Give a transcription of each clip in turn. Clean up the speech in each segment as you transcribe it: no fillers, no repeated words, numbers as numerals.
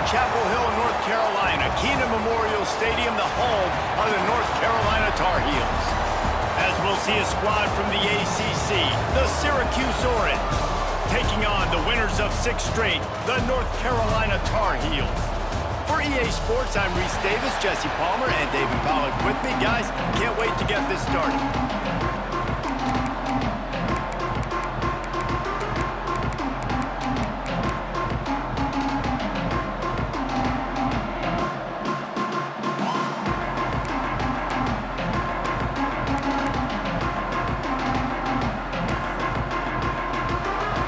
Chapel Hill, North Carolina. Keenan Memorial Stadium, the home of the North Carolina Tar Heels. As we'll see a squad from the ACC, the Syracuse Orange, taking on the winners of 6 straight, the North Carolina Tar Heels. For EA Sports, I'm Reese Davis, Jesse Palmer, and David Pollack with me. Guys, can't wait to get this started.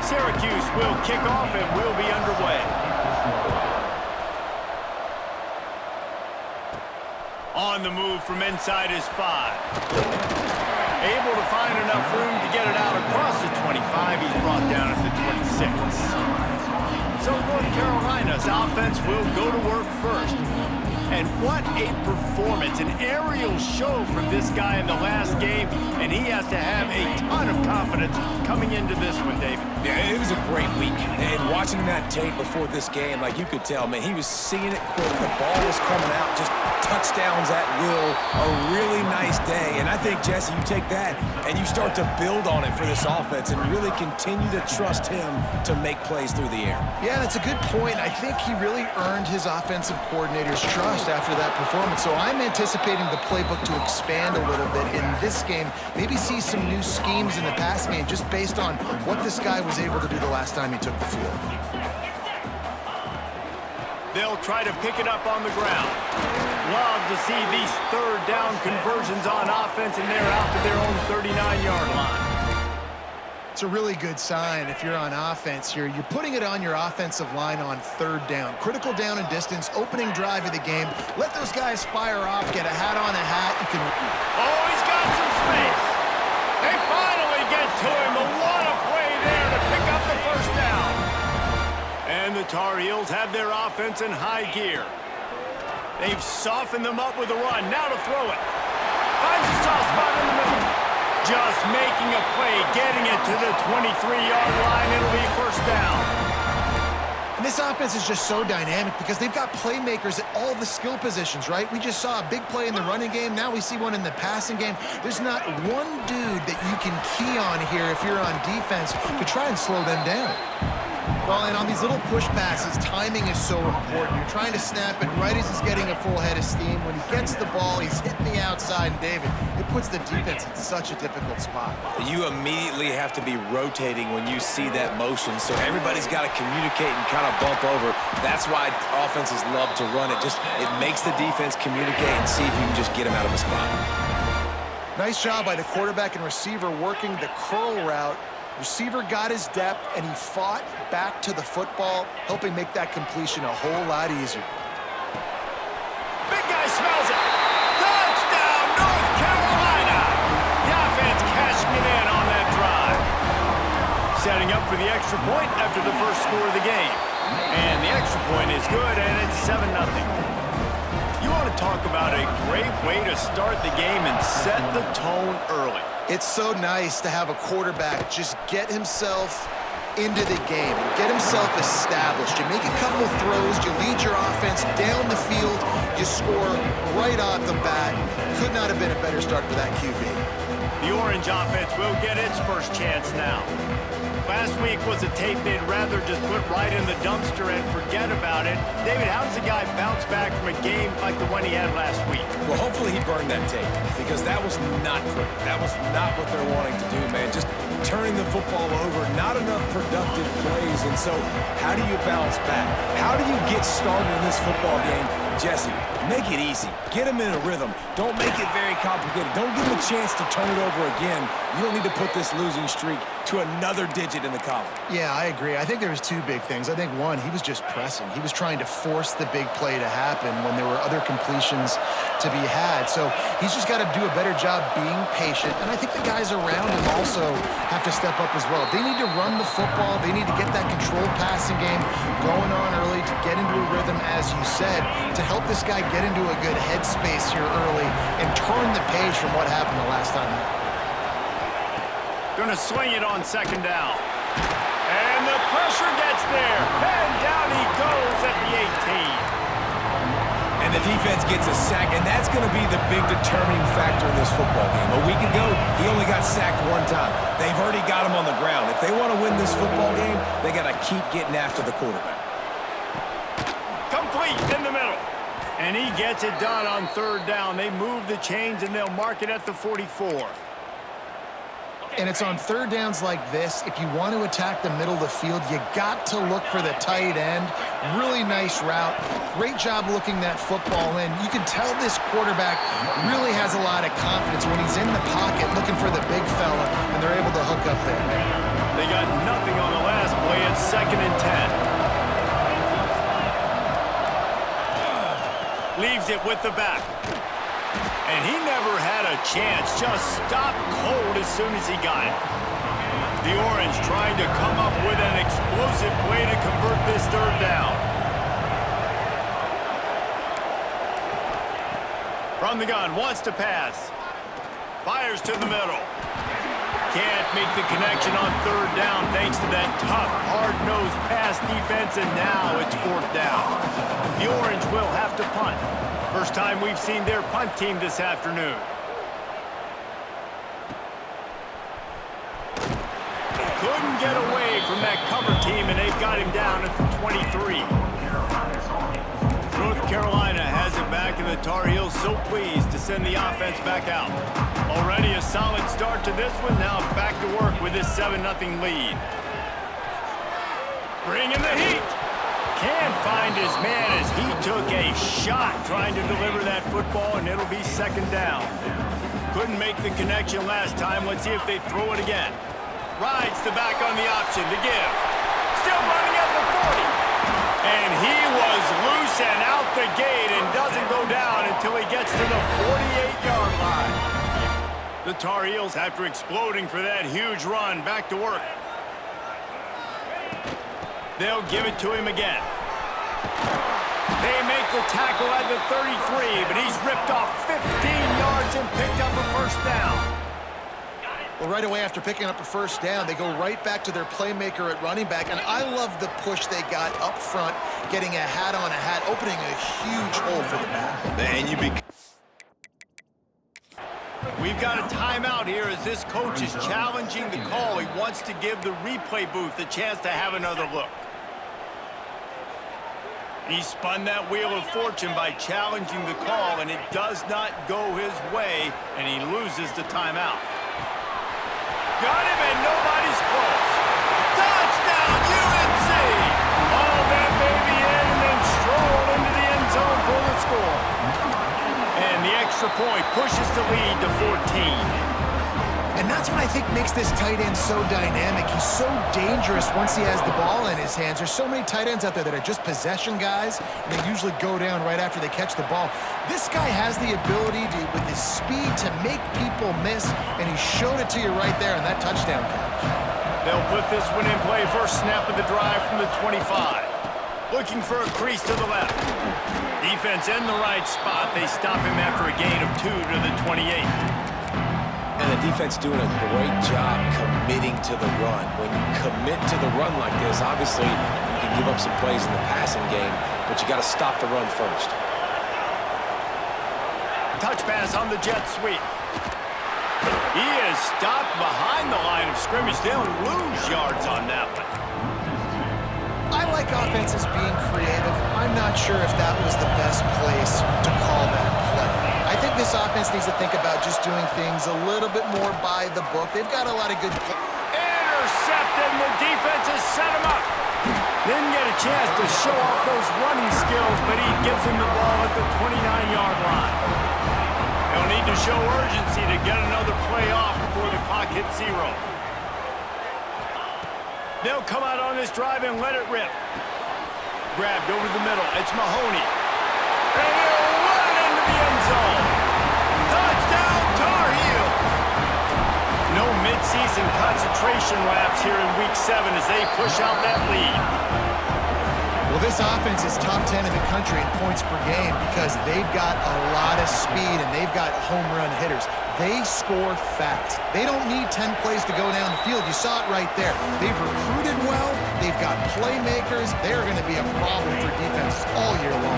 Syracuse will kick off and we'll be underway. On the move from inside is 5. Able to find enough room to get it out across the 25. He's brought down at the 26. So North Carolina's offense will go to work first. And what a performance, an aerial show from this guy in the last game, and he has to have a ton of confidence coming into this one, David. Yeah, it was a great week, and watching that tape before this game, like you could tell, man, he was seeing it quick. The ball was coming out, just touchdowns at will, a really nice day. And I think, Jesse, you take that and you start to build on it for this offense and really continue to trust him to make plays through the air. Yeah, that's a good point. I think he really earned his offensive coordinator's trust after that performance. So I'm anticipating the playbook to expand a little bit in this game, maybe see some new schemes in the passing game just based on what this guy was able to do the last time he took the field. They'll try to pick it up on the ground. Love to see these third down conversions on offense, and they're out to their own 39-yard line. It's a really good sign if you're on offense here. You're putting it on your offensive line on third down. Critical down and distance, opening drive of the game. Let those guys fire off, get a hat on a hat. You can... Oh, he's got some space. They finally get to him. What a play there to pick up the first down. And the Tar Heels have their offense in high gear. They've softened them up with a run. Now to throw it. Finds a soft spot in the middle. Just making a play, getting it to the 23-yard line. It'll be first down. And this offense is just so dynamic because they've got playmakers at all the skill positions, right? We just saw a big play in the running game. Now we see one in the passing game. There's not one dude that you can key on here if you're on defense to try and slow them down. Well, and on these little push passes, timing is so important. You're trying to snap it right as he's getting a full head of steam. When he gets the ball, he's hitting the outside, and David, it puts the defense in such a difficult spot. You immediately have to be rotating when you see that motion, so everybody's got to communicate and kind of bump over. That's why offenses love to run it. It makes the defense communicate and see if you can just get him out of a spot. Nice job by the quarterback and receiver working the curl route. Receiver got his depth, and he fought back to the football, helping make that completion a whole lot easier. Big guy smells it. Touchdown, North Carolina. The offense cashing it in on that drive. Setting up for the extra point after the first score of the game. And the extra point is good, and it's 7-0. You want to talk about a great way to start the game and set the tone early. It's so nice to have a quarterback just get himself into the game, get himself established. You make a couple of throws, you lead your offense down the field, you score right off the bat. Could not have been a better start for that QB. The Orange offense will get its first chance now. Last week was a tape they'd rather just put right in the dumpster and forget about it. David, how does a guy bounce back from a game like the one he had last week? Well, hopefully he burned that tape because that was not pretty. That was not what they're wanting to do, man. Just turning the football over, not enough productive plays. And so how do you bounce back? How do you get started in this football game? Jesse, make it easy. Get him in a rhythm. Don't make it very complicated. Don't give him a chance to turn it over again. You don't need to put this losing streak to another digit in the column. Yeah, I agree. I think there was two big things. I think one, he was just pressing. He was trying to force the big play to happen when there were other completions to be had. So he's just got to do a better job being patient. And I think the guys around him also have to step up as well. They need to run the football. They need to get that controlled passing game going on early to get into a rhythm, as you said, to help this guy get into a good headspace here early and turn the page from what happened the last time. Gonna swing it on second down. And the pressure gets there. And down he goes at the 18. And the defense gets a sack, and that's going to be the big determining factor in this football game. A week ago, he only got sacked one time. They've already got him on the ground. If they want to win this football game, they got to keep getting after the quarterback. Complete in the middle. And he gets it done on third down. They move the chains, and they'll mark it at the 44. And it's on third downs like this. If you want to attack the middle of the field, you got to look for the tight end. Really nice route. Great job looking that football in. You can tell this quarterback really has a lot of confidence when he's in the pocket looking for the big fella, and they're able to hook up there. They got nothing on the last play. It's 2nd and 10. Leaves it with the back. And he never had a chance, just stopped cold as soon as he got it. The Orange trying to come up with an explosive way to convert this third down. From the gun, wants to pass. Fires to the middle. Can't make the connection on third down thanks to that tough, hard-nosed pass defense, and now it's 4th down. The Orange will have to punt. First time we've seen their punt team this afternoon. Couldn't get away from that cover team, and they've got him down at the 23. North Carolina has it back, and the Tar Heels so pleased to send the offense back out. Already a solid start to this one. Now back to work with this 7-0 lead. Bringing the heat. Can't find his man as he took a shot trying to deliver that football, and it'll be 2nd down. Couldn't make the connection last time. Let's see if they throw it again. Rides the back on the option to give. Still running at the 40. And he was loose and out the gate and doesn't go down until he gets to the 48-yard line. The Tar Heels, after exploding for that huge run, back to work. They'll give it to him again. They make the tackle at the 33, but he's ripped off 15 yards and picked up a 1st down. Well, right away after picking up a 1st down, they go right back to their playmaker at running back, and I love the push they got up front, getting a hat on a hat, opening a huge hole for the back. Man, We've got a timeout here as this coach is challenging the call. He wants to give the replay booth a chance to have another look. He spun that wheel of fortune by challenging the call, and it does not go his way, and he loses the timeout. Got him, and nobody's close. Touchdown, UNC! All that baby in, and then stroll into the end zone for the score. And the extra point pushes the lead to 14. And that's what I think makes this tight end so dynamic. He's so dangerous once he has the ball in his hands. There's so many tight ends out there that are just possession guys, and they usually go down right after they catch the ball. This guy has the ability to, with his speed, to make people miss, and he showed it to you right there in that touchdown catch. They'll put this one in play. First snap of the drive from the 25. Looking for a crease to the left. Defense in the right spot. They stop him after a gain of 2 to the 28. And the defense doing a great job committing to the run. When you commit to the run like this, obviously you can give up some plays in the passing game, but you got to stop the run first. Touch pass on the jet sweep. He is stopped behind the line of scrimmage. They'll lose yards on that one. I like offenses being creative. I'm not sure if that was the best place to call that play. I think this offense needs to think about just doing things a little bit more by the book. They've got a lot of good... Intercepted, and the defense has set him up. Didn't get a chance to show off those running skills, but he gives him the ball at the 29-yard line. They'll need to show urgency to get another play off before the clock hits 0. They'll come out on this drive and let it rip. Grabbed over the middle. It's Mahoney. And he'll run into the end zone. Touchdown, Tar Heels. No midseason concentration laps here in Week 7 as they push out that lead. Well, this offense is top 10 in the country in points per game because they've got a lot of speed and they've got home run hitters. They score fast. They don't need 10 plays to go down the field. You saw it right there. They've recruited well. They've got playmakers. They're going to be a problem for defenses all year long.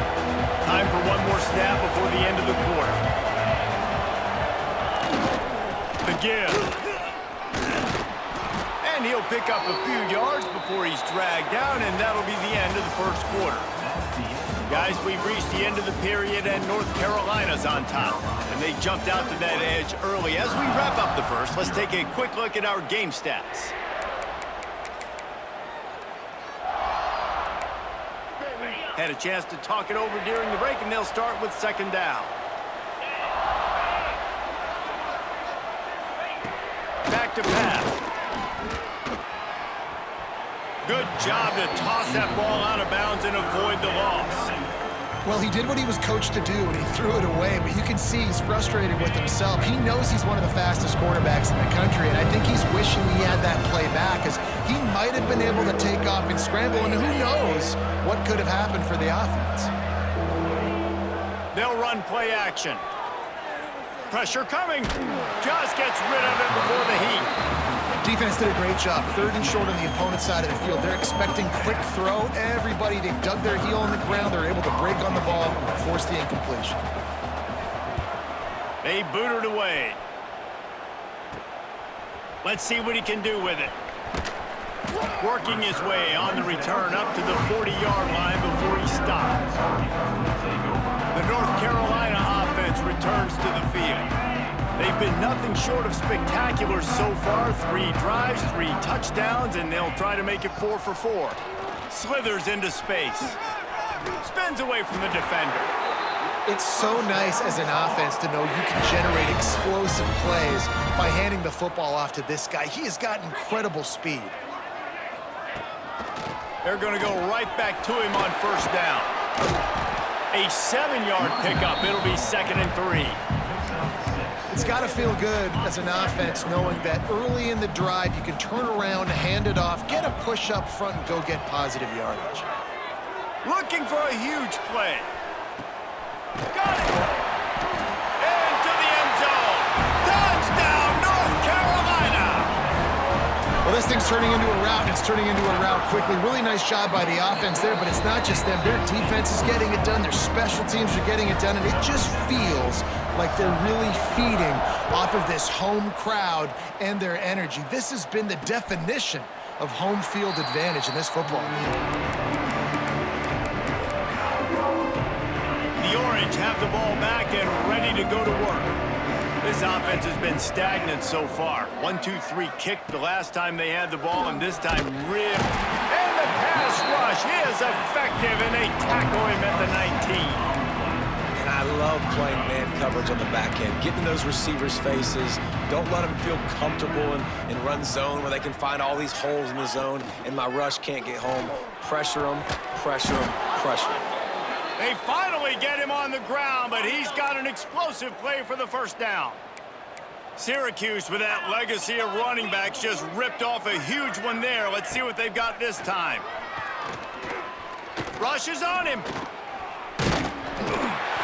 Time for one more snap before the end of the quarter. The give. And he'll pick up a few yards before he's dragged down, and that'll be the end of the first quarter. Guys, we've reached the end of the period, and North Carolina's on top. And they jumped out to that edge early. As we wrap up the first, let's take a quick look at our game stats. Had a chance to talk it over during the break, and they'll start with second down. Back to pass. Good job to toss that ball out of bounds and avoid the loss. Well, he did what he was coached to do, and he threw it away, but you can see he's frustrated with himself. He knows he's one of the fastest quarterbacks in the country, and I think he's wishing he had that play back, because he might have been able to take off and scramble, and who knows what could have happened for the offense. They'll run play action. Pressure coming. Just gets rid of it before the heat. Defense did a great job. Third and short on the opponent's side of the field. They're expecting quick throw. Everybody, they dug their heel on the ground. They're able to break on the ball, force the incompletion. They boot it away. Let's see what he can do with it. Working his way on the return up to the 40-yard line before he stops. The North Carolina offense returns to the field. They've been nothing short of spectacular so far. 3 drives, 3 touchdowns, and they'll try to make it 4 for 4. Slithers into space. Spins away from the defender. It's so nice as an offense to know you can generate explosive plays by handing the football off to this guy. He has got incredible speed. They're going to go right back to him on first down. A 7-yard pickup. It'll be 2nd and 3. It's got to feel good as an offense knowing that early in the drive you can turn around, hand it off, get a push up front, and go get positive yardage. Looking for a huge play. Got it! Into the end zone. Touchdown, North Carolina! Well, this thing's turning into a route, and it's turning into a route quickly. Really nice job by the offense there, but it's not just them. Their defense is getting it done. Their special teams are getting it done, and it just feels like they're really feeding off of this home crowd and their energy. This has been the definition of home field advantage in this football game. The Orange have the ball back and ready to go to work. This offense has been stagnant so far. 1-2-3 kick the last time they had the ball, and this time ripped. And the pass rush is effective, and they tackle him at the 19. I love playing man coverage on the back end, getting those receivers' faces. Don't let them feel comfortable in run zone where they can find all these holes in the zone and my rush can't get home. Pressure them, pressure them, pressure them. They finally get him on the ground, but he's got an explosive play for the first down. Syracuse, with that legacy of running backs, just ripped off a huge one there. Let's see what they've got this time. Rush is on him.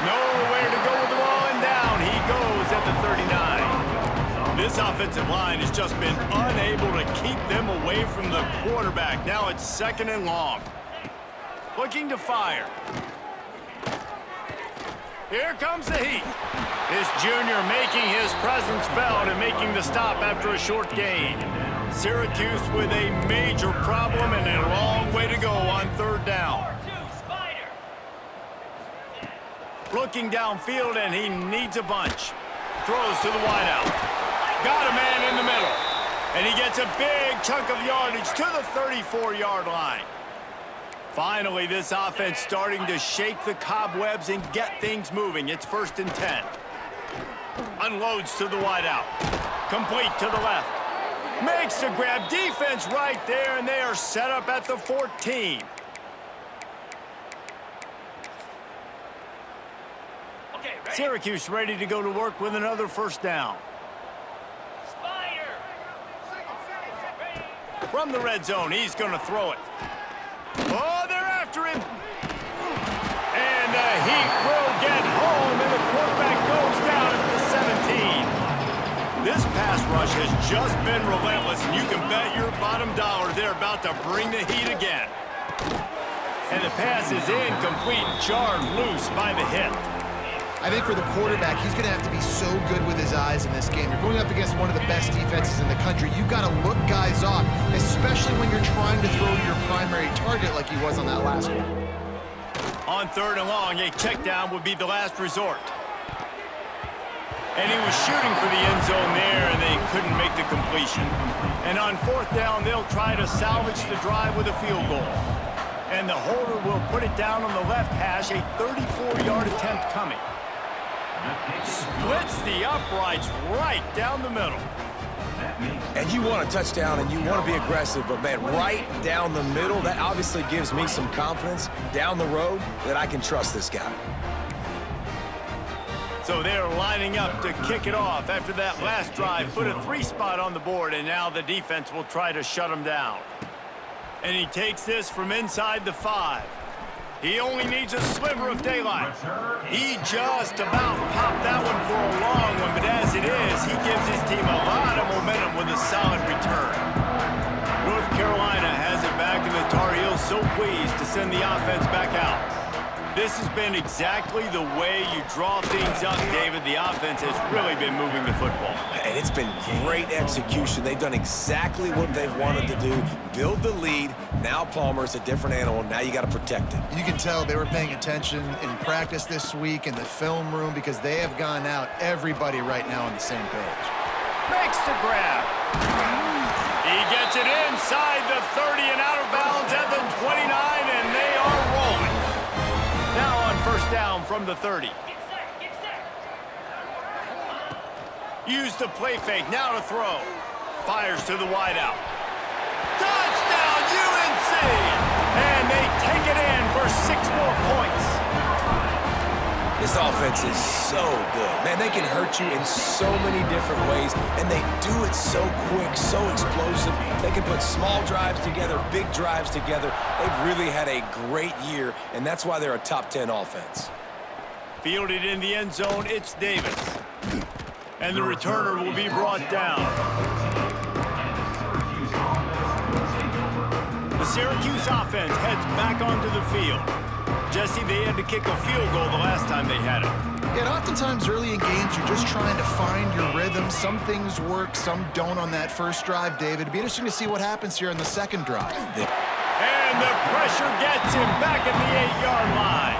Nowhere to go with the ball, and down he goes at the 39. This offensive line has just been unable to keep them away from the quarterback. Now it's 2nd and long. Looking to fire. Here comes the heat. This junior making his presence felt and making the stop after a short gain. Syracuse with a major problem and a long way to go on 3rd down. Looking downfield, and he needs a bunch. Throws to the wideout. Got a man in the middle. And he gets a big chunk of yardage to the 34-yard line. Finally, this offense starting to shake the cobwebs and get things moving. It's 1st and 10. Unloads to the wideout. Complete to the left. Makes the grab. Defense right there, and they are set up at the 14. Syracuse ready to go to work with another first down. From the red zone, he's going to throw it. Oh, they're after him. the heat will get home, and the quarterback goes down at the 17. This pass rush has just been relentless, and you can bet your bottom dollar they're about to bring the heat again. And the pass is incomplete, jarred loose by the hit. I think for the quarterback, he's going to have to be so good with his eyes in this game. You're going up against one of the best defenses in the country. You've got to look guys off, especially when you're trying to throw to your primary target like he was on that last one. On 3rd and long, a check down would be the last resort. And he was shooting for the end zone there, and they couldn't make the completion. And on 4th down, they'll try to salvage the drive with a field goal. And the holder will put it down on the left hash, a 34-yard attempt coming. Splits the uprights right down the middle. And you want a touchdown and you want to be aggressive, but man, right down the middle, that obviously gives me some confidence down the road that I can trust this guy. So they're lining up to kick it off after that last drive. Put a 3-spot on the board, and now the defense will try to shut him down. And he takes this from inside the 5. He only needs a sliver of daylight. He just about popped that one for a long one, but as it is, he gives his team a lot of momentum with a solid return. North Carolina has it back, and the Tar Heels so pleased to send the offense back out. This has been exactly the way you draw things up, David. The offense has really been moving the football. And it's been great execution. They've done exactly what they've wanted to do. Build the lead. Now Palmer's a different animal. Now you got to protect it. You can tell they were paying attention in practice this week in the film room because they have gone out, everybody right now on the same page. Makes the grab. He gets it inside the 30 and out of bounds at the 29, and they are rolling. Now on 1st down from the 30. Use the play fake, now to throw. Fires to the wideout. Touchdown, UNC! And they take it in for 6 more points. This offense is so good. Man, they can hurt you in so many different ways, and they do it so quick, so explosive. They can put small drives together, big drives together. They've really had a great year, and that's why they're a top 10 offense. Fielded in the end zone, it's Davis. And the returner will be brought down. The Syracuse offense heads back onto the field. Jesse, they had to kick a field goal the last time they had it. Yeah, and oftentimes early in games, you're just trying to find your rhythm. Some things work, some don't on that first drive, David. It'd be interesting to see what happens here on the second drive. And the pressure gets him back at the 8-yard line.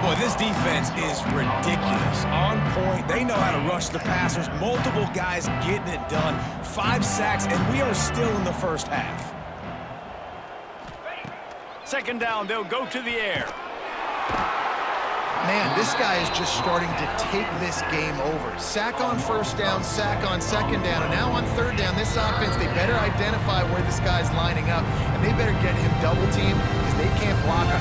Boy, this defense is ridiculous. On point. They know how to rush the passers. Multiple guys getting it done. 5 sacks, and we are still in the first half. 2nd down, they'll go to the air. Man, this guy is just starting to take this game over. Sack on 1st down, sack on 2nd down, and now on 3rd down, this offense, they better identify where this guy's lining up, and they better get him double-teamed because they can't block him.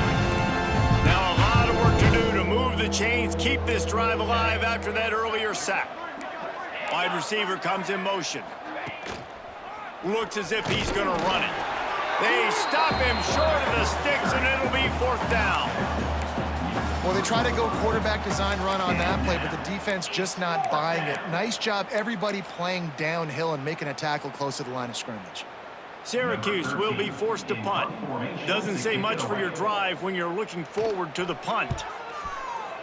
Now a lot of work to do to move the chains, keep this drive alive after that earlier sack. Wide receiver comes in motion. Looks as if he's going to run it. They stop him short of the sticks, and it'll be 4th down. Well, they try to go quarterback design run on that play, but the defense just not buying it. Nice job, everybody playing downhill and making a tackle close to the line of scrimmage. Syracuse will be forced to punt. Doesn't say much for your drive when you're looking forward to the punt.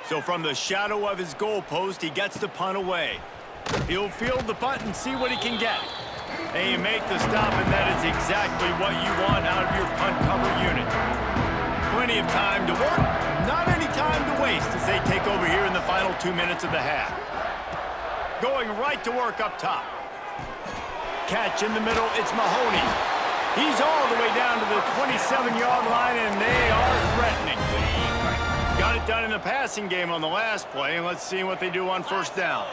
So from the shadow of his goalpost, he gets the punt away. He'll field the punt and see what he can get. They make the stop, and that is exactly what you want out of your punt cover unit. Plenty of time to work, not any time to waste as they take over here in the final 2 minutes of the half. Going right to work up top. Catch in the middle, it's Mahoney. He's all the way down to the 27-yard line, and they are threatening. Got it done in the passing game on the last play, and let's see what they do on 1st down.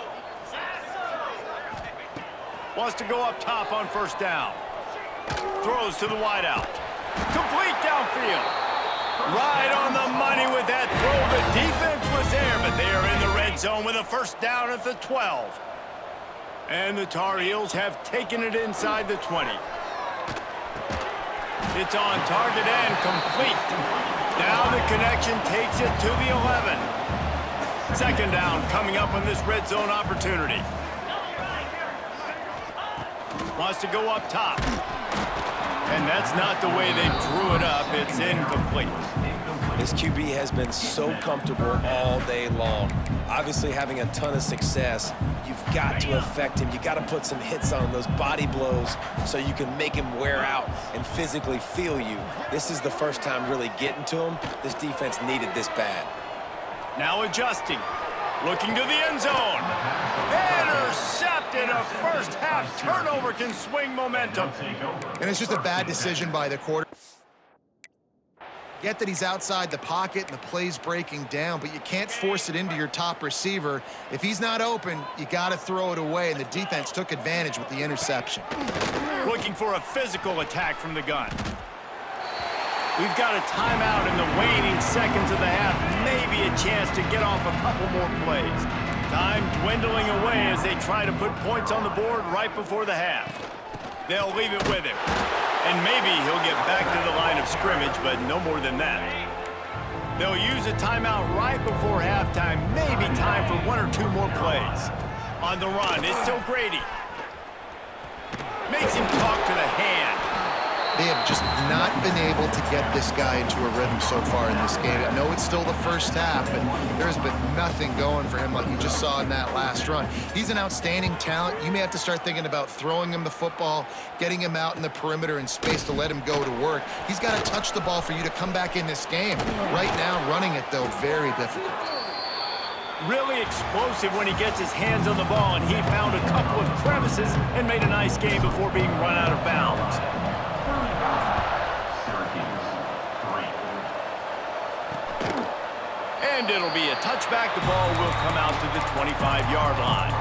Wants to go up top on 1st down. Throws to the wideout. Complete downfield. Right on the money with that throw. The defense was there, but they are in the red zone with a 1st down at the 12. And the Tar Heels have taken it inside the 20. It's on target and complete. Now the connection takes it to the 11. Second down coming up on this red zone opportunity. Wants to go up top. And that's not the way they drew it up. It's incomplete. This QB has been so comfortable all day long. Obviously having a ton of success. You've got to affect him. You got to put some hits on him, those body blows, so you can make him wear out and physically feel you. This is the first time really getting to him. This defense needed this bad. Now adjusting. Looking to the end zone. Intercepted. A first half turnover can swing momentum. And it's just a bad decision by the quarterback. Get that he's outside the pocket and the play's breaking down, but you can't force it into your top receiver. If he's not open, you got to throw it away, and the defense took advantage with the interception. Looking for a physical attack from the gun. We've got a timeout in the waning seconds of the half. Maybe a chance to get off a couple more plays. Time dwindling away as they try to put points on the board right before the half. They'll leave it with him. And maybe he'll get back to the line of scrimmage, but no more than that. They'll use a timeout right before halftime. Maybe time for one or two more plays. On the run, it's still Grady. Makes him talk to the hand. They have just not been able to get this guy into a rhythm so far in this game. I know it's still the first half, but there's been nothing going for him like you just saw in that last run. He's an outstanding talent. You may have to start thinking about throwing him the football, getting him out in the perimeter in space to let him go to work. He's got to touch the ball for you to come back in this game. Right now, running it, though, very difficult. Really explosive when he gets his hands on the ball, and he found a couple of crevices and made a nice game before being run out of bounds. And it'll be a touchback. The ball will come out to the 25-yard line.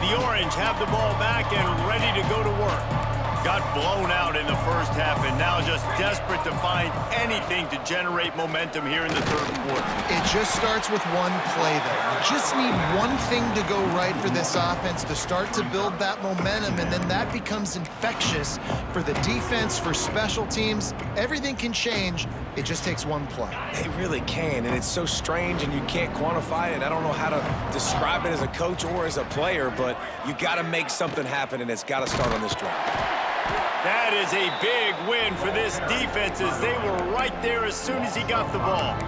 The Orange have the ball back and ready to go to work. Got blown out in the first half and now just desperate to find anything to generate momentum here in the third quarter. It just starts with one play, though. You just need one thing to go right for this offense to start to build that momentum, and then that becomes infectious for the defense, for special teams. Everything can change. It just takes one play. They really can, and it's so strange, and you can't quantify it. I don't know how to describe it as a coach or as a player, but you got to make something happen, and it's got to start on this drive. That is a big win for this defense as they were right there as soon as he got the ball.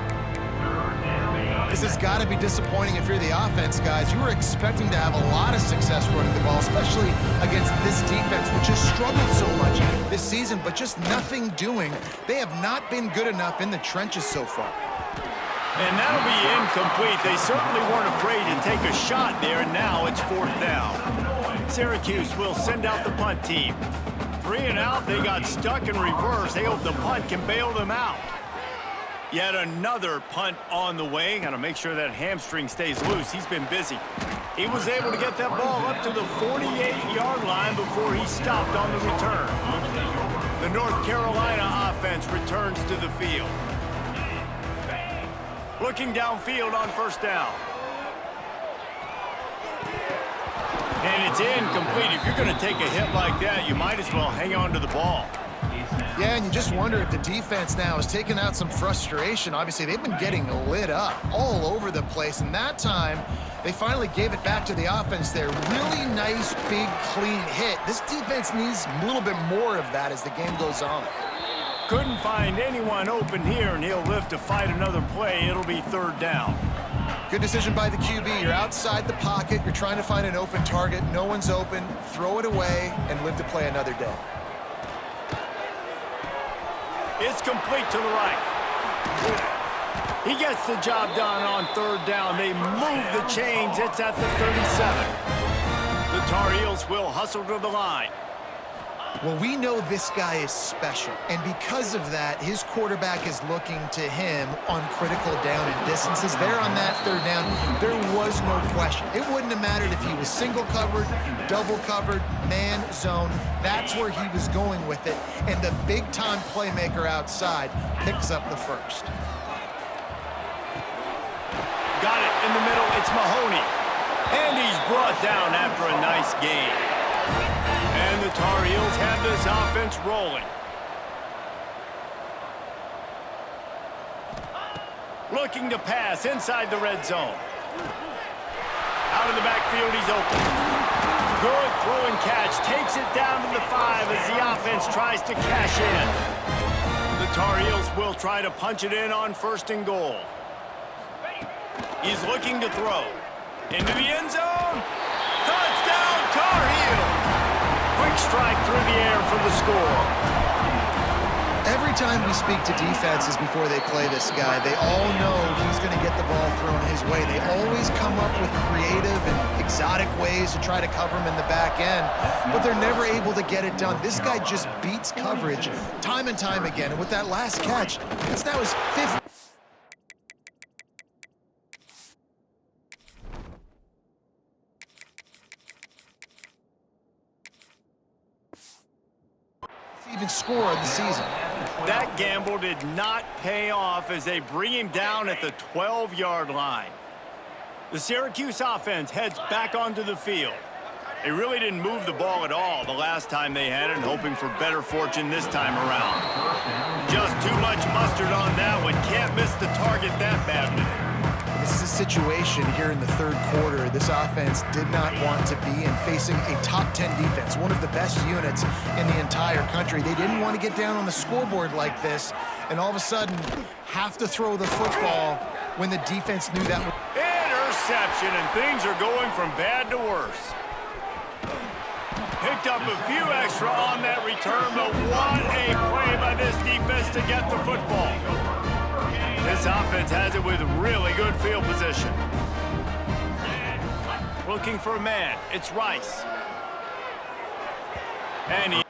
This has got to be disappointing if you're the offense, guys. You were expecting to have a lot of success running the ball, especially against this defense, which has struggled so much this season, but just nothing doing. They have not been good enough in the trenches so far. And that'll be incomplete. They certainly weren't afraid to take a shot there, and now it's fourth down. Syracuse will send out the punt team. 3 and out, they got stuck in reverse. They hope the punt can bail them out. Yet another punt on the way. Got to make sure that hamstring stays loose. He's been busy. He was able to get that ball up to the 48-yard line before he stopped on the return. The North Carolina offense returns to the field. Looking downfield on first down. And it's incomplete. If you're going to take a hit like that, you might as well hang on to the ball. Yeah, and you just wonder if the defense now is taking out some frustration. Obviously, they've been getting lit up all over the place, and that time, they finally gave it back to the offense there. Really nice, big, clean hit. This defense needs a little bit more of that as the game goes on. Couldn't find anyone open here, and he'll live to fight another play. It'll be third down. Good decision by the QB. You're outside the pocket. You're trying to find an open target. No one's open. Throw it away and live to play another day. It's complete to the right. He gets the job done on third down. They move the chains. It's at the 37. The Tar Heels will hustle to the line. Well, we know this guy is special, and because of that, his quarterback is looking to him on critical down and distances. There on that third down, there was no question. It wouldn't have mattered if he was single covered, double covered, man, zone. That's where he was going with it, and the big-time playmaker outside picks up the first. Got it in the middle. It's Mahoney, and he's brought down after a nice gain. And the Tar Heels have this offense rolling. Looking to pass inside the red zone. Out of the backfield, he's open. Good throw and catch. Takes it down to the 5 as the offense tries to cash in. The Tar Heels will try to punch it in on 1st and goal. He's looking to throw. Into the end zone. Touchdown, Tar Heels! Quick strike through the air for the score. Every time we speak to defenses before they play this guy, they all know he's going to get the ball thrown his way. They always come up with creative and exotic ways to try to cover him in the back end, but they're never able to get it done. This guy just beats coverage time and time again, and with that last catch, it's now his 5th. Even score of the season. That gamble did not pay off as they bring him down at the 12-yard line. The Syracuse offense heads back onto the field. They really didn't move the ball at all the last time they had it, hoping for better fortune this time around. Just too much mustard on that one. Can't miss the target that badly. This is a situation here in the 3rd quarter this offense did not want to be in, facing a top 10 defense, one of the best units in the entire country. They didn't want to get down on the scoreboard like this and all of a sudden have to throw the football when the defense knew that. Interception, and things are going from bad to worse. Picked up a few extra on that return, but what a play by this defense to get the football. This offense has it with really good field position. Looking for a man. It's Rice. And he...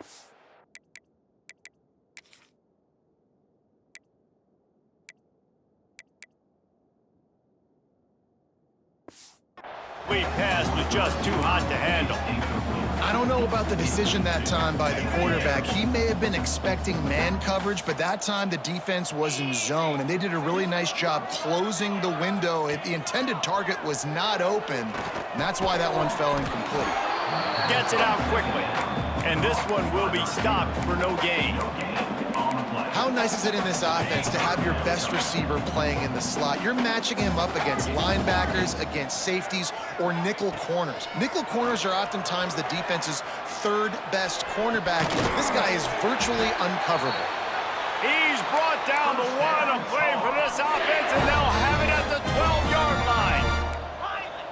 pass was just too hot to handle. I don't know about the decision that time by the quarterback. He may have been expecting man coverage, but that time the defense was in zone, and they did a really nice job closing the window. The intended target was not open, and that's why that one fell incomplete. Gets it out quickly, and this one will be stopped for no gain. How nice is it in this offense to have your best receiver playing in the slot? You're matching him up against linebackers, against safeties, or nickel corners. Nickel corners are oftentimes the defense's 3rd best cornerback. This guy is virtually uncoverable. He's brought down the 1 on play for this offense, and they'll have it at the 12-yard line.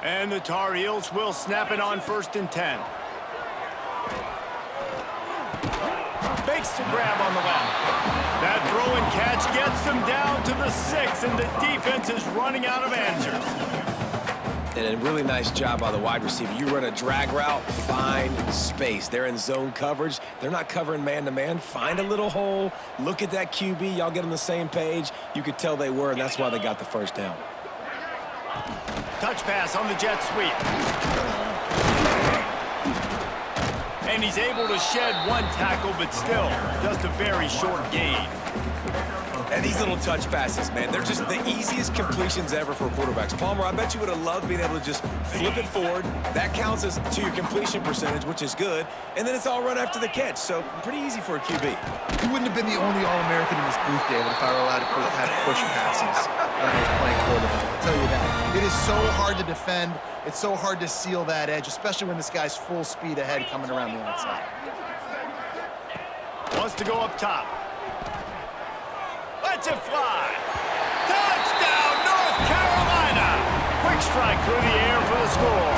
And the Tar Heels will snap it on 1st and 10. Fakes to grab on the left. That throw and catch gets them down to the 6, and the defense is running out of answers. And a really nice job by the wide receiver. You run a drag route, find space. They're in zone coverage. They're not covering man-to-man. Find a little hole. Look at that QB. Y'all get on the same page. You could tell they were, and that's why they got the 1st down. Touch pass on the jet sweep. And he's able to shed 1 tackle, but still just a very short gain. And these little touch passes, man, they're just the easiest completions ever for quarterbacks. Palmer, I bet you would have loved being able to just flip it forward. That counts as to your completion percentage, which is good. And then it's all run after the catch, so pretty easy for a QB. He wouldn't have been the only All-American in this booth, David, if I were allowed to have push passes when I was playing quarterback. I'll tell you that. It is so hard to defend. It's so hard to seal that edge, especially when this guy's full speed ahead coming around the outside. Wants to go up top. Lets it fly. Touchdown, North Carolina. Quick strike through the air for the score.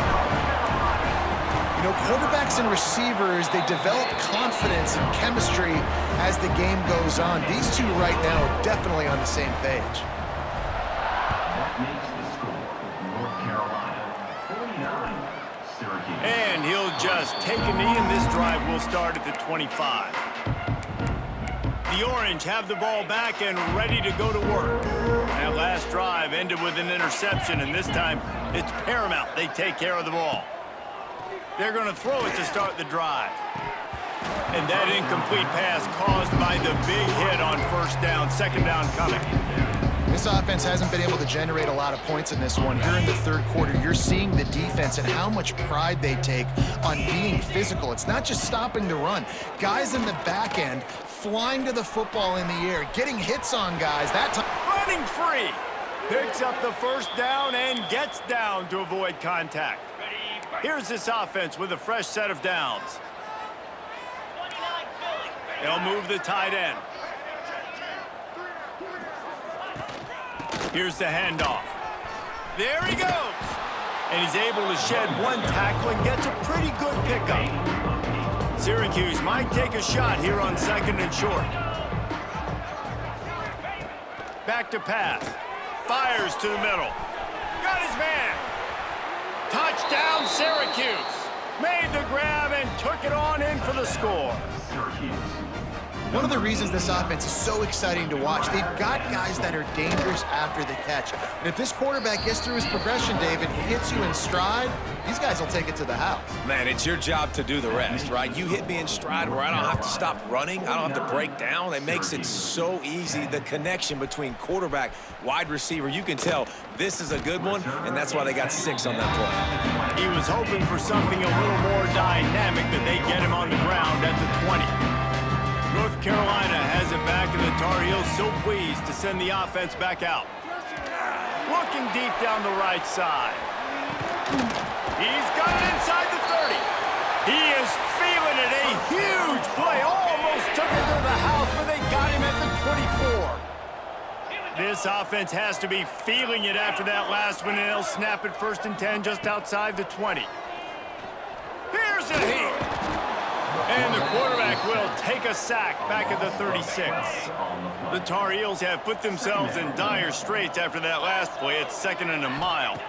You know, quarterbacks and receivers, they develop confidence and chemistry as the game goes on. These two right now are definitely on the same page. That makes the score North Carolina 49, Syracuse. And he'll just take a knee, and this drive will start at the 25. The Orange have the ball back and ready to go to work. That last drive ended with an interception, and this time it's paramount they take care of the ball. They're going to throw it to start the drive. And that incomplete pass caused by the big hit on 1st down, 2nd down coming. This offense hasn't been able to generate a lot of points in this one. Here in the 3rd quarter, you're seeing the defense and how much pride they take on being physical. It's not just stopping the run. Guys in the back end flying to the football in the air, getting hits on guys. That time running free. Picks up the first down and gets down to avoid contact. Here's this offense with a fresh set of downs. They'll move the tight end. Here's the handoff. There he goes. And he's able to shed one tackle and gets a pretty good pickup. Syracuse might take a shot here on 2nd and short. Back to pass. Fires to the middle. Got his man. Touchdown, Syracuse. Made the grab and took it on in for the score. One of the reasons this offense is so exciting to watch, they've got guys that are dangerous after the catch. And if this quarterback gets through his progression, David, hits you in stride, these guys will take it to the house. Man, it's your job to do the rest, right? You hit me in stride where I don't have to stop running. I don't have to break down. It makes it so easy. The connection between quarterback, wide receiver, you can tell this is a good one, and that's why they got 6 on that play. He was hoping for something a little more dynamic, that they get him on the ground at the 20. North Carolina has it back, and the Tar Heels so pleased to send the offense back out. Looking deep down the right side. He's got it inside the 30. He is feeling it. A huge play. Almost took it to the house, but they got him at the 24. This offense has to be feeling it after that last one, and they'll snap it 1st and 10 just outside the 20. Here's a heat. And the quarterback will take a sack back at the 36. The Tar Heels have put themselves in dire straits after that last play. It's 2nd and a mile.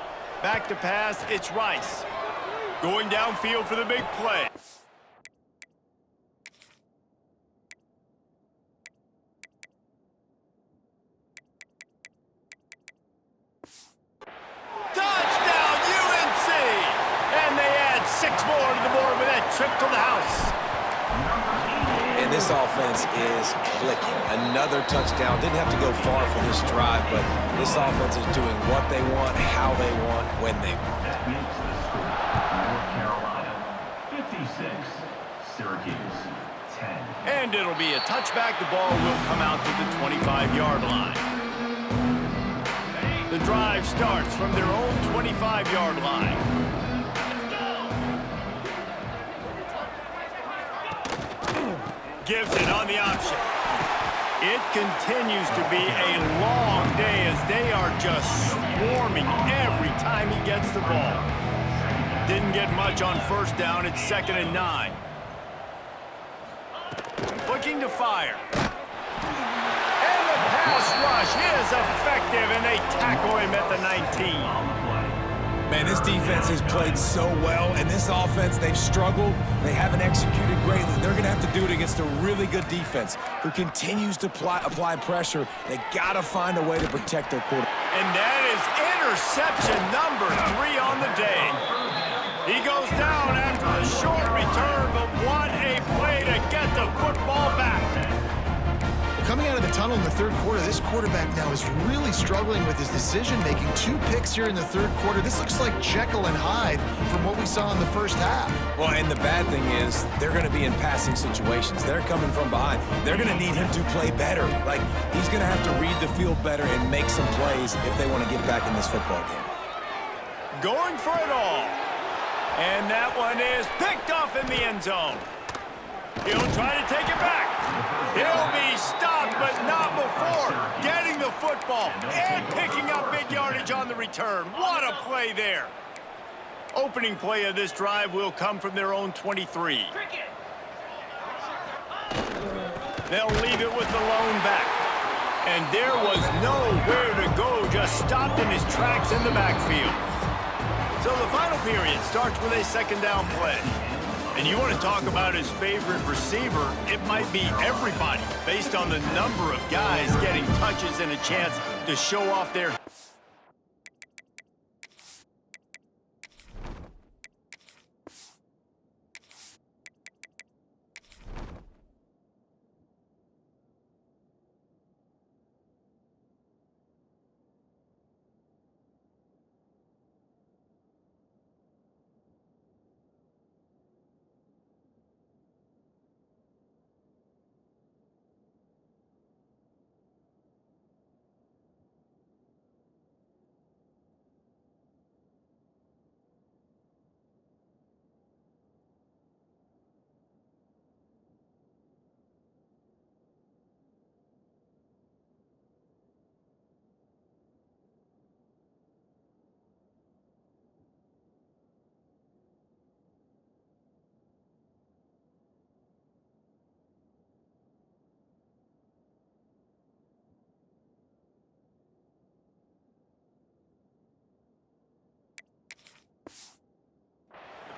Back to pass, it's Rice. Going downfield for the big play. Touchdown, UNC! And they add 6 more to the board with that trip to the house. And this offense is clicking. Another touchdown. Didn't have to go far for this drive, but this offense is doing what they want, how they want, when they want. That makes the score North Carolina 56, Syracuse 10. And it'll be a touchback. The ball will come out to the 25-yard line. The drive starts from their own 25-yard line. Gives it on the option. It continues to be a long day as they are just swarming every time he gets the ball. Didn't get much on 1st down. It's 2nd and 9. Looking to fire. And the pass rush is effective, and they tackle him at the 19. Man, this defense has played so well, and this offense, they've struggled. They haven't executed greatly. They're going to have to do it against a really good defense who continues to apply pressure. They got to find a way to protect their quarterback. And that is interception number 3 on the day. He goes down after a short return, but what a play to get the football back. Coming out of the tunnel in the 3rd quarter, this quarterback now is really struggling with his decision-making. 2 picks here in the 3rd quarter. This looks like Jekyll and Hyde from what we saw in the 1st half. Well, and the bad thing is they're going to be in passing situations. They're coming from behind. They're going to need him to play better. Like, he's going to have to read the field better and make some plays if they want to get back in this football game. Going for it all. And that one is picked off in the end zone. He'll try to take it back. He'll be stopped, but not before getting the football and picking up big yardage on the return. What a play there. Opening play of this drive will come from their own 23. They'll leave it with the lone back. And there was nowhere to go, just stopped in his tracks in the backfield. So the final period starts with a 2nd down play. And you want to talk about his favorite receiver, it might be everybody, based on the number of guys getting touches and a chance to show off their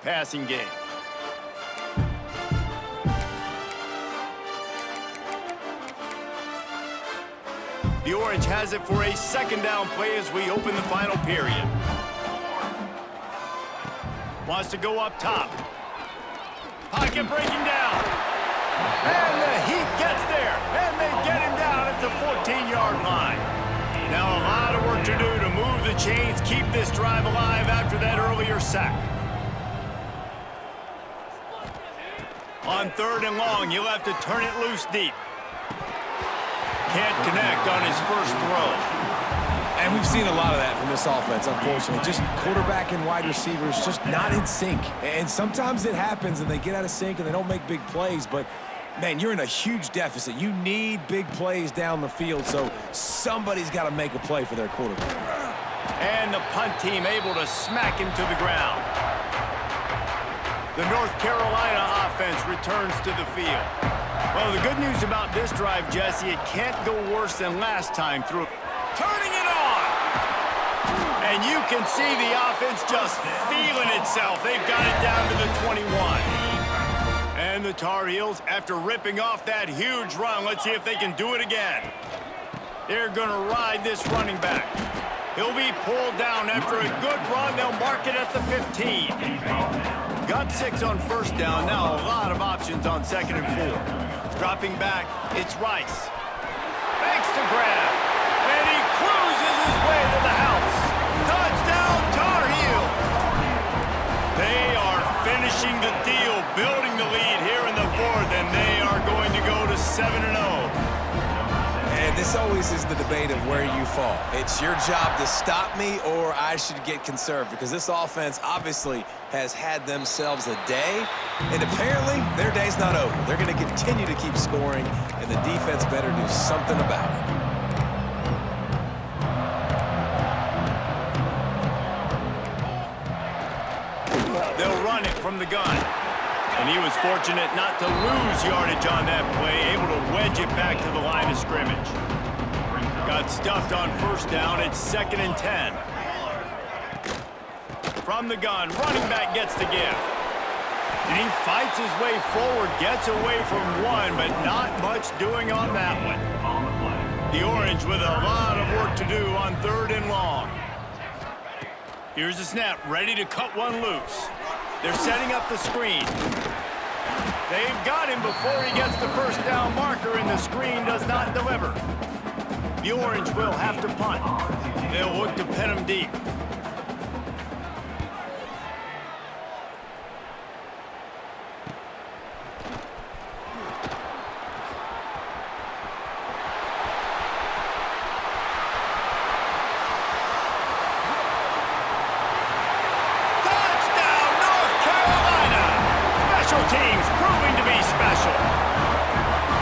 passing game. The Orange has it for a second down play as we open the final period. Wants to go up top. Pocket breaking down. And the Heat gets there. And they get him down at the 14-yard line. Now a lot of work to do to move the chains, keep this drive alive after that earlier sack. On 3rd and long, you'll have to turn it loose deep. Can't connect on his first throw. And we've seen a lot of that from this offense, unfortunately. Just quarterback and wide receivers just not in sync. And sometimes it happens and they get out of sync and they don't make big plays. But, man, you're in a huge deficit. You need big plays down the field, so somebody's got to make a play for their quarterback. And the punt team able to smack him to the ground. The North Carolina offense returns to the field. Well, the good news about this drive, Jesse, it can't go worse than last time through. Turning it on! And you can see the offense just feeling itself. They've got it down to the 21. And the Tar Heels, after ripping off that huge run, let's see if they can do it again. They're going to ride this running back. He'll be pulled down after a good run. They'll mark it at the 15. Got 6 on first down. Now a lot of options on 2nd and 4. Dropping back, it's Rice. Makes the grab. And he cruises his way to the house. Touchdown, Tar Heels. They are finishing the deal, building the lead here in the 4th, and they are going to go to 7-0. And this always is the debate of where you fall. It's your job to stop me or I should get conserved, because this offense obviously has had themselves a day, and apparently their day's not over. They're going to continue to keep scoring, and the defense better do something about it. They'll run it from the gun. And he was fortunate not to lose yardage on that play, able to wedge it back to the line of scrimmage. Got stuffed on first down. It's 2nd and 10. From the gun, running back gets the give. And he fights his way forward, gets away from one, but not much doing on that one. The Orange with a lot of work to do on 3rd and long. Here's the snap, ready to cut one loose. They're setting up the screen. They've got him before he gets the first down marker, and the screen does not deliver. The Orange will have to punt. They'll look to pin him deep. Teams proving to be special.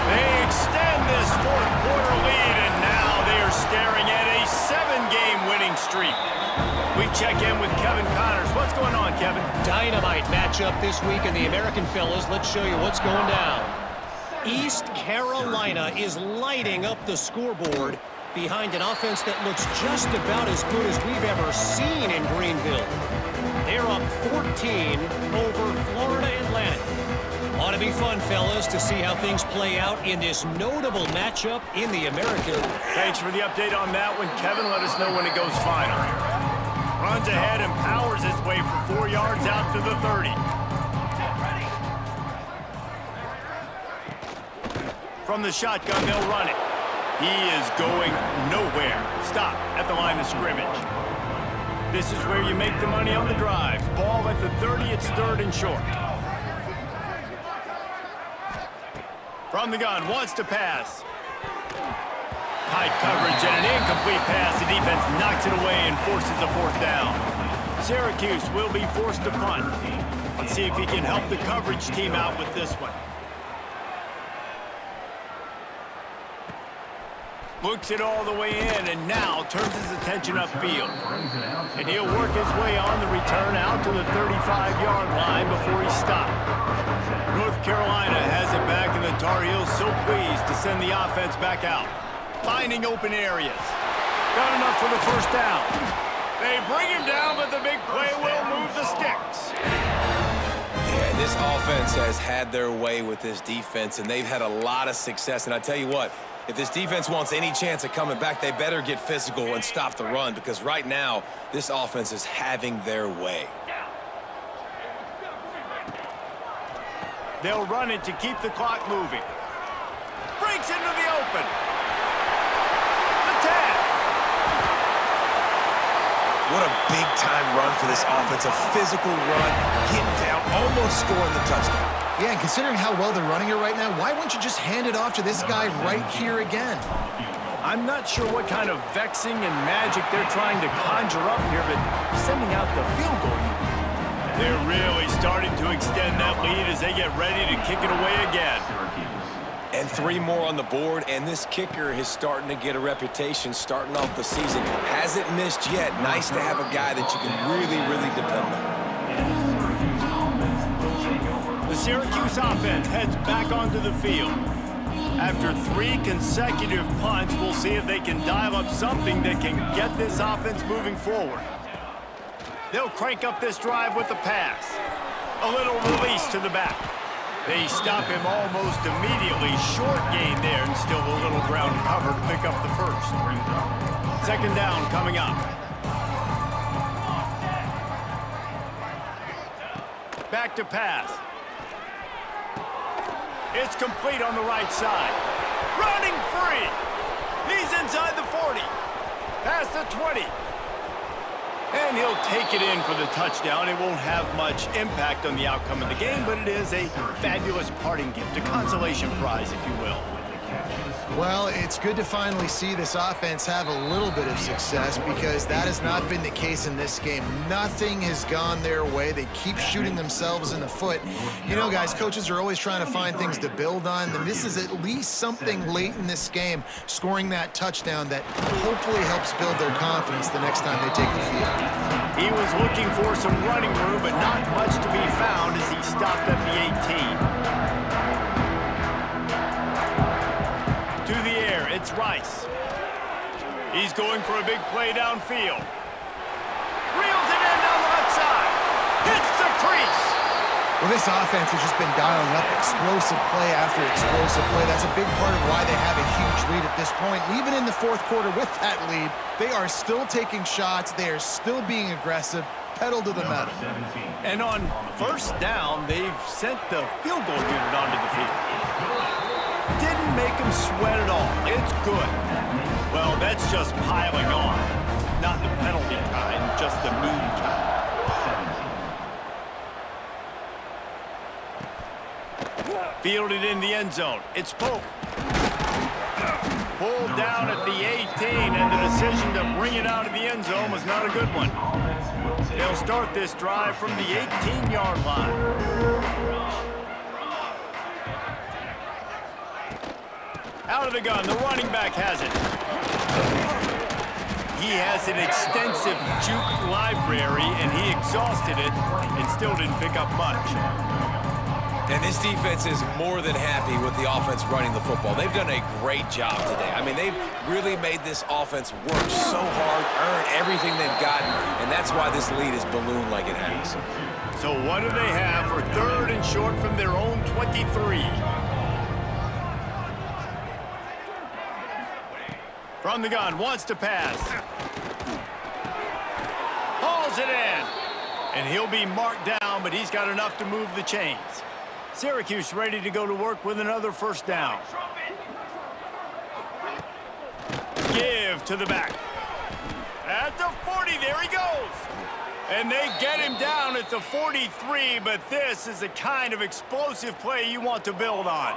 They extend this 4th quarter lead, and now they are staring at a 7-game winning streak. We check in with Kevin Connors. What's going on, Kevin? Dynamite matchup this week in the American, fellas. Let's show you what's going down. East Carolina is lighting up the scoreboard behind an offense that looks just about as good as we've ever seen in Greenville. They're up 14 over Florida Atlantic. Ought to be fun, fellas, to see how things play out in this notable matchup in the American. Thanks for the update on that one, Kevin. Let us know when it goes final. Runs ahead and powers his way for 4 yards out to the 30. From the shotgun, they'll run it. He is going nowhere. Stop at the line of scrimmage. This is where you make the money on the drives. Ball at the 30, it's 3rd and short. From the gun, wants to pass. Tight coverage and an incomplete pass. The defense knocks it away and forces a 4th down. Syracuse will be forced to punt. Let's see if he can help the coverage team out with this one. Looks it all the way in, and now turns his attention upfield. And he'll work his way on the return out to the 35-yard line before he stopped. North Carolina has it back, and the Tar Heels so pleased to send the offense back out. Finding open areas. Got enough for the first down. They bring him down, but the big play will move the sticks. This offense has had their way with this defense, and they've had a lot of success. And I tell you what, if this defense wants any chance of coming back, they better get physical and stop the run, because right now, this offense is having their way. They'll run it to keep the clock moving. Breaks into the open. The tag. What a big-time run for this offense. A physical run, getting down, almost scoring the touchdown. Yeah, and considering how well they're running it right now, why wouldn't you just hand it off to this guy right here again? I'm not sure what kind of vexing and magic they're trying to conjure up here, but sending out the field goal unit. They're really starting to extend that lead as they get ready to kick it away again. And 3 more on the board, and this kicker is starting to get a reputation starting off the season. Hasn't missed yet. Nice to have a guy that you can really, really depend on. The Syracuse offense heads back onto the field. After 3 consecutive punts, we'll see if they can dial up something that can get this offense moving forward. They'll crank up this drive with the pass. A little release to the back. They stop him almost immediately. Short gain there, and still a little ground cover to pick up the first. Second down coming up. Back to pass. It's complete on the right side. Running free. He's inside the 40. Past the 20. And he'll take it in for the touchdown. It won't have much impact on the outcome of the game, but it is a fabulous parting gift, a consolation prize, if you will. Well, it's good to finally see this offense have a little bit of success, because that has not been the case in this game. Nothing has gone their way. They keep shooting themselves in the foot. You know, guys, coaches are always trying to find things to build on, and this is at least something late in this game, scoring that touchdown that hopefully helps build their confidence the next time they take the field. He was looking for some running room, but not much to be found as he stopped at the 18. To the air, it's Rice. He's going for a big play downfield. Reels it in down the left side. Hits the crease. Well, this offense has just been dialing up explosive play after explosive play. That's a big part of why they have a huge lead at this point. Even in the fourth quarter with that lead, they are still taking shots. They are still being aggressive. Pedal to the metal. And on first down, they've sent the field goal unit onto the field. Didn't make him sweat at all. It's good. Well, that's just piling on. Not the penalty kind, just the mean kind. Fielded in the end zone. It's Pope. Pulled down at the 18, and the decision to bring it out of the end zone was not a good one. They'll start this drive from the 18-yard line. Out of the gun, the running back has it. He has an extensive juke library, and he exhausted it and still didn't pick up much. And this defense is more than happy with the offense running the football. They've done a great job today. I mean, they've really made this offense work so hard, earn everything they've gotten, and that's why this lead is ballooned like it has. So what do they have for 3rd and short from their own 23? From the gun, wants to pass. Hauls it in. And he'll be marked down, but he's got enough to move the chains. Syracuse ready to go to work with another first down. Give to the back. At the 40, there he goes. And they get him down at the 43, but this is the kind of explosive play you want to build on.